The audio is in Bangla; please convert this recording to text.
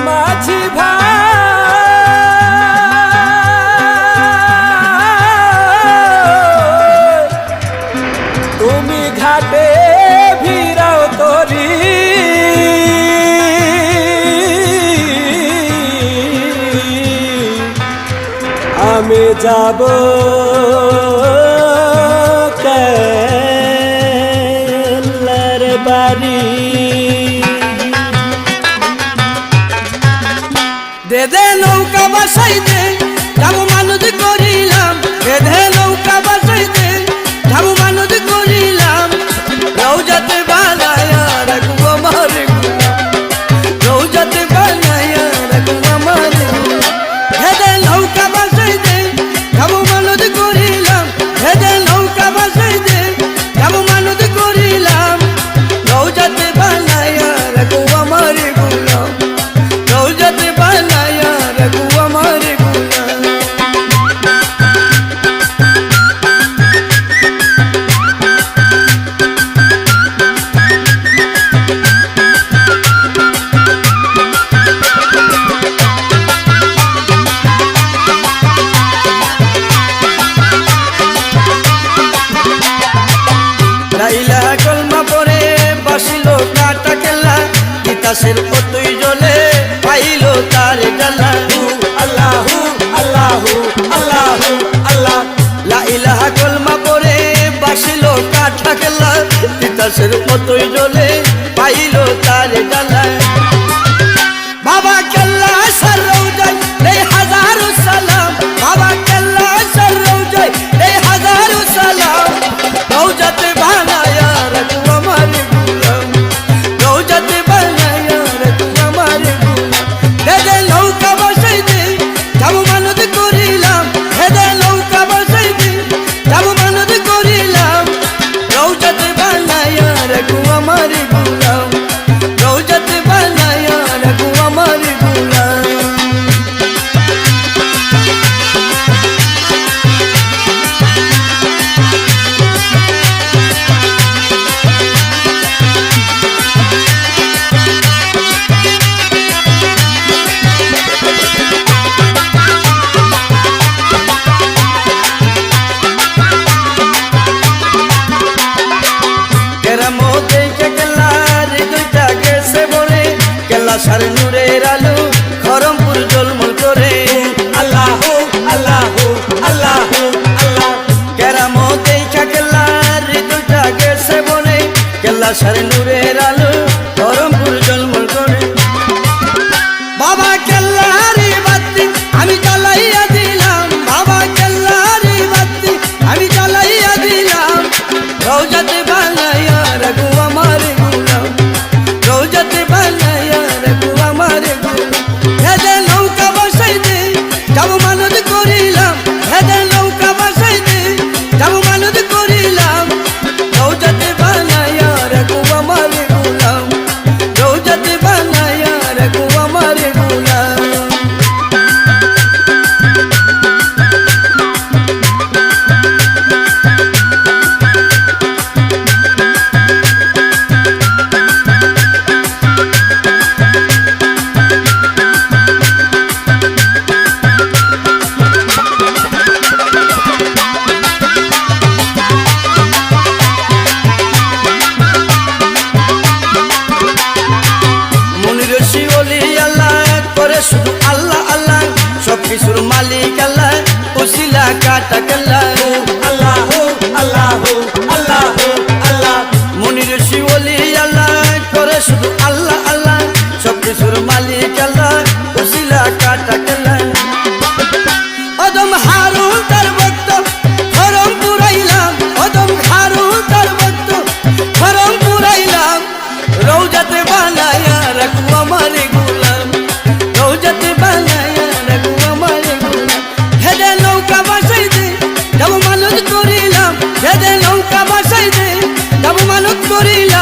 মাঝি ভাই তুমি ঘাটে ভিড়াও তরি আমি যাব কেলার বাড়ি দে দে নৌকা বাসাই দে যাবো মানদ করিলাম দে দে নৌকা বাসাই দে যাবো মানদ করিলাম রওজাতে বানায়া রাখবো আমার রওজাতে বানায়া রাখবো আমার দে দে নৌকা বাসাই দে যাবো মানদ করিলাম দে দে নৌকা বাসাই দে যাবো মানদ করিলাম রওজাতে বানায়া রাখবো আমার গুলাম রওজাতে বানায়া রাখবো আমার গুলাম লাইলা কলমা পরে বাসিলো কাটা কেলা তিতাসের কতই জ্বলে পাইলো তার ডালা আল্লাহু আল্লাহু আল্লাহু আল্লাহ লাইলা কলমা পরে বাসিলো কাটা কেলা তিতাসের কতই জ্বলে পাইলো তার ডালা বাবা কেল্লা সর রওজায় এই হাজারো সালাম বাবা কেল্লা সর রওজায় এই হাজারো সালাম রওজাতে বানায়া রাখবো আমার গুলাম রওজাতে বানায়া রাখবো আমার গুলাম দে দে নৌকা বসাই দে যাবো মানদ করিলাম দে দে নৌকা বসাই দে যাবো মানদ করিলাম রওজাতে বানায়া রাখবো আমার গুলাম রওজাতে বানায়া রাখবো আমার গুলাম সার নূরের আলো খরমপুর জলমল করে আল্লাহু আল্লাহু আল্লাহু আল্লাহ কেরামত এই কেল্লার হৃদয়টা গেছে বলে কেল্লা সার নূরের আলো খরমপুর জলমল করে বাবা কেল্লার বাতি আমি জ্বালাইয়া দিলাম বাবা কেল্লার বাতি আমি জ্বালাইয়া দিলাম রওজাতে বানায়া রাখবো আমার গুলাম রওজাতে বানায়া রাখবো আমার গুলাম দে দে নৌকা বসাই দে যাবো মানদ করিলাম দে দে নৌকা বসাই দে যাবো মানদ করিলাম রওজাতে বানায়া রাখবো আমার গুলাম রওজাতে বানায়া রাখবো আমার গুলাম শুধু আল্লাহ আল্লাহ সব কিছুর মালিক আল্লাহ ওসিলা কাটা কেল্লা আল্লাহু আল্লাহু আল্লাহু আল্লাহ মনির শিওলি আল্লাহ করে শুধু আল্লাহ আল্লাহ সব কিছুর মালিক আল্লাহ ওসিলা কাটা কেল্লা অদম হারুন তার ভক্ত খরম পুরাইলাম অদম হারুন তার ভক্ত খরম পুরাইলাম রওজাতে বানায়া রাখবো আমার গুলাম রওজাতে বানায়া রাখবো আমার গুলাম দে দে নৌকা বাসাই দে যাবো মানদ করিলাম দে দে নৌকা বাসাই দে যাবো মানদ করিলাম